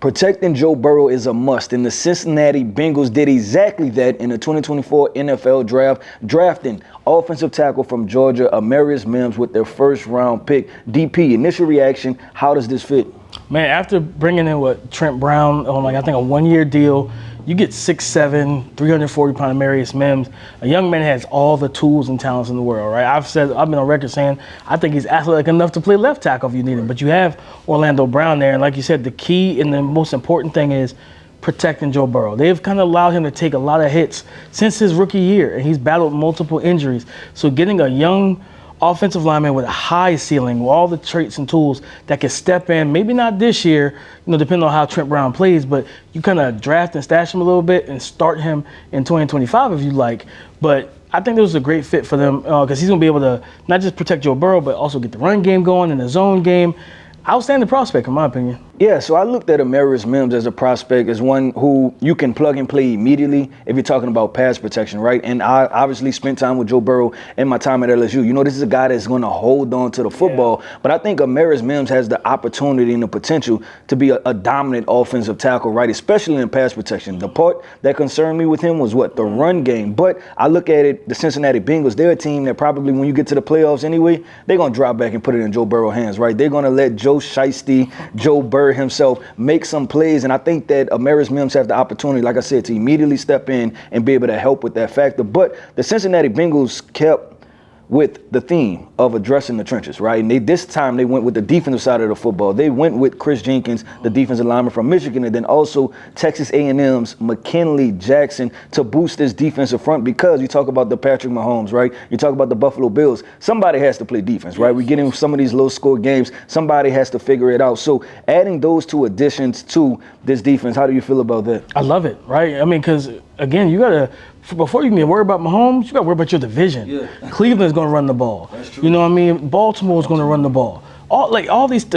Protecting Joe Burrow is a must, and the Cincinnati Bengals did exactly that in the 2024 NFL Draft, drafting offensive tackle from Georgia, Amarius Mims, with their first-round pick. DP, initial reaction, how does this fit? Man, after bringing in Trent Brown on I think a one-year deal, you get 6'7", 340-pound Amarius Mims. A young man has all the tools and talents in the world, right? I've been on record saying I think he's athletic enough to play left tackle if you need him. But you have Orlando Brown there, and like you said, the key and the most important thing is protecting Joe Burrow. They've kind of allowed him to take a lot of hits since his rookie year, and he's battled multiple injuries. So getting a young offensive lineman with a high ceiling, with all the traits and tools that can step in, maybe not this year, depending on how Trent Brown plays, but you kind of draft and stash him a little bit and start him in 2025 if you like. But I think this was a great fit for them because he's going to be able to not just protect Joe Burrow, but also get the run game going and the zone game. Outstanding prospect, in my opinion. Yeah, so I looked at Amarius Mims as a prospect, as one who you can plug and play immediately if you're talking about pass protection, right? And I obviously spent time with Joe Burrow in my time at LSU. This is a guy that's going to hold on to the football. Yeah. But I think Amarius Mims has the opportunity and the potential to be a dominant offensive tackle, right? Especially in pass protection. The part that concerned me with him was the run game. But I look at it, the Cincinnati Bengals, they're a team that probably when you get to the playoffs anyway, they're going to drop back and put it in Joe Burrow's hands, right? They're going to let Joe Shiesty, Joe Burrow himself make some plays, and I think that Amarius Mims has the opportunity, like I said, to immediately step in and be able to help with that factor. But the Cincinnati Bengals kept with the theme of addressing the trenches, right? And this time they went with the defensive side of the football. They went with Chris Jenkins, the defensive lineman from Michigan, and then also Texas A&M's McKinley Jackson to boost this defensive front, because you talk about the Patrick Mahomes, right? You talk about the Buffalo Bills. Somebody has to play defense, right? We get in some of these low-score games. Somebody has to figure it out. So adding those two additions to this defense, how do you feel about that? I love it, right? I mean, because, again, you got to, before you can worry about Mahomes, you got to worry about your division. Yeah. Cleveland's going to run the ball. That's true. You know what I mean? Baltimore's going to run the ball. The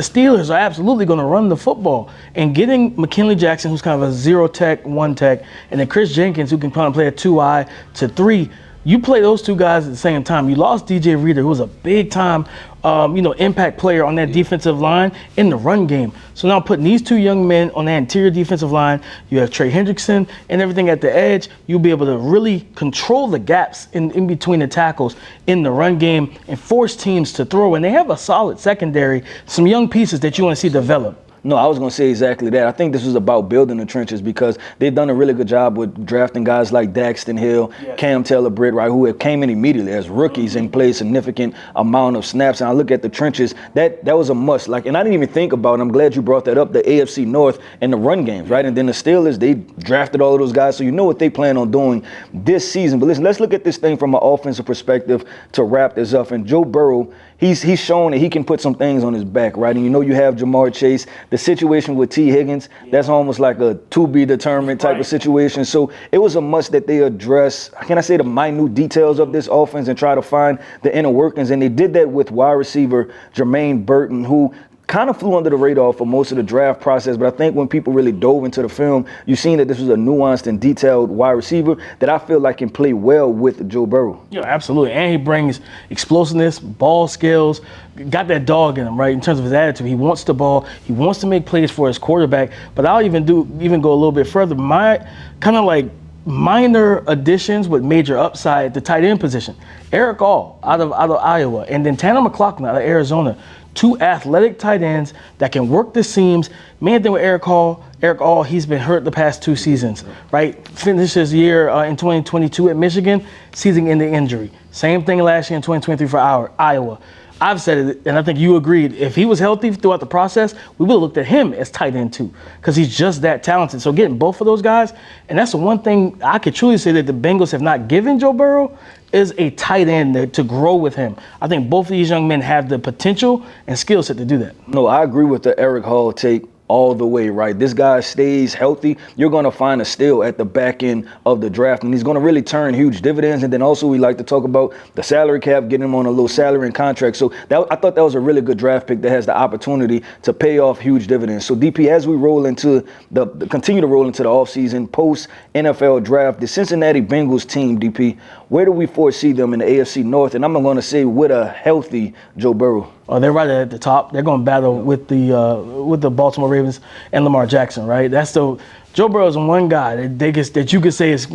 Steelers are absolutely going to run the football. And getting McKinley Jackson, who's kind of a zero tech, one tech, and then Chris Jenkins, who can kind of play a 2-eye to 3, you play those two guys at the same time. You lost DJ Reader, who was a big-time, impact player on that defensive line in the run game. So now putting these two young men on that interior defensive line, you have Trey Hendrickson and everything at the edge, you'll be able to really control the gaps in between the tackles in the run game and force teams to throw. And they have a solid secondary, some young pieces that you want to see develop. No, I was going to say exactly that. I think this was about building the trenches because they've done a really good job with drafting guys like Daxton Hill, Cam Taylor-Britt, right, who came in immediately as rookies and played a significant amount of snaps. And I look at the trenches, that was a must. And I didn't even think about it. I'm glad you brought that up, the AFC North and the run games, right? And then the Steelers, they drafted all of those guys, so you know what they plan on doing this season. But listen, let's look at this thing from an offensive perspective to wrap this up. And Joe Burrow, he's shown that he can put some things on his back, right? And you have Jamar Chase. The situation with T. Higgins, that's almost like a to-be-determined type of situation. So it was a must that they address, the minute details of this offense and try to find the inner workings. And they did that with wide receiver Jermaine Burton, who kind of flew under the radar for most of the draft process, but I think when people really dove into the film, you've seen that this was a nuanced and detailed wide receiver that I feel like can play well with Joe Burrow. Yeah, absolutely. And he brings explosiveness, ball skills, got that dog in him, right, in terms of his attitude. He wants the ball. He wants to make plays for his quarterback. But I'll even go a little bit further. My kind of minor additions with major upside at the tight end position. Eric All out of Iowa, and then Tanner McLaughlin out of Arizona. Two athletic tight ends that can work the seams. Main thing with Eric All, he's been hurt the past 2 seasons, right? Finished his year in 2022 at Michigan, season-ending injury. Same thing last year in 2023 for Iowa. I've said it, and I think you agreed. If he was healthy throughout the process, we would have looked at him as tight end too, because he's just that talented. So getting both of those guys, and that's the one thing I could truly say that the Bengals have not given Joe Burrow, is a tight end to grow with him. I think both of these young men have the potential and skill set to do that. No, I agree with the Eric Hall take all the way, right? This guy stays healthy, you're going to find a steal at the back end of the draft, and he's going to really turn huge dividends. And then also we like to talk about the salary cap, getting him on a little salary and contract. So I thought that was a really good draft pick that has the opportunity to pay off huge dividends. So DP, as we continue to roll into the offseason, post NFL draft, the Cincinnati Bengals team, DP, where do we foresee them in the AFC North? And I'm going to say with a healthy Joe Burrow. They're right at the top. They're going to battle with the Baltimore Ravens and Lamar Jackson, right? Joe Burrow is one guy that you could say is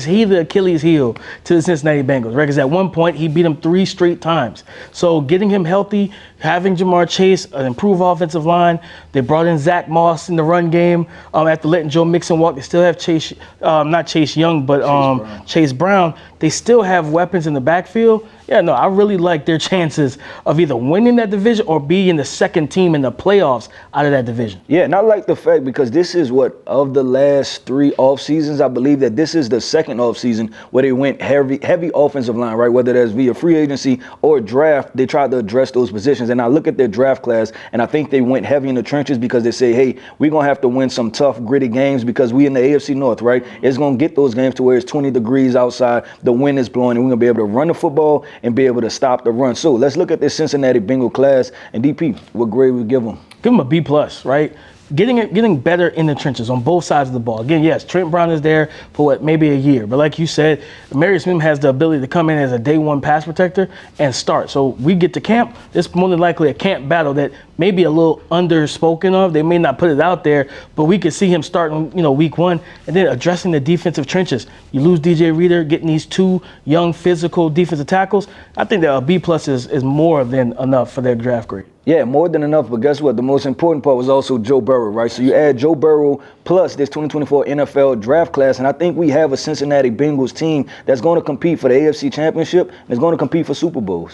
he the Achilles heel to the Cincinnati Bengals, right? Because at one point he beat them 3 straight times. So getting him healthy, having Jamar Chase, an improved offensive line. They brought in Zach Moss in the run game after letting Joe Mixon walk. They still have not Chase Young, but Chase Brown. They still have weapons in the backfield. Yeah, no, I really like their chances of either winning that division or being the second team in the playoffs out of that division. Yeah, and I like the fact because this is of the last 3 off seasons, I believe that this is the second off season where they went heavy offensive line, right? Whether that's via free agency or draft, they tried to address those positions. And I look at their draft class, and I think they went heavy in the trenches because they say, hey, we're going to have to win some tough, gritty games because we in the AFC North, right? It's going to get those games to where it's 20 degrees outside, the wind is blowing, and we're going to be able to run the football and be able to stop the run. So let's look at this Cincinnati Bengal class. And DP, what grade we give them? Give them a B+, right? Getting better in the trenches on both sides of the ball. Again, yes, Trent Brown is there for maybe a year. But like you said, Marius Mims has the ability to come in as a day one pass protector and start. So we get to camp, it's more than likely a camp battle that may be a little underspoken of. They may not put it out there, but we could see him starting, week 1 and then addressing the defensive trenches. You lose DJ Reader, getting these 2 young physical defensive tackles. I think that a B+ is more than enough for their draft grade. Yeah, more than enough, but guess what? The most important part was also Joe Burrow, right? So you add Joe Burrow plus this 2024 NFL draft class, and I think we have a Cincinnati Bengals team that's going to compete for the AFC Championship and is going to compete for Super Bowls.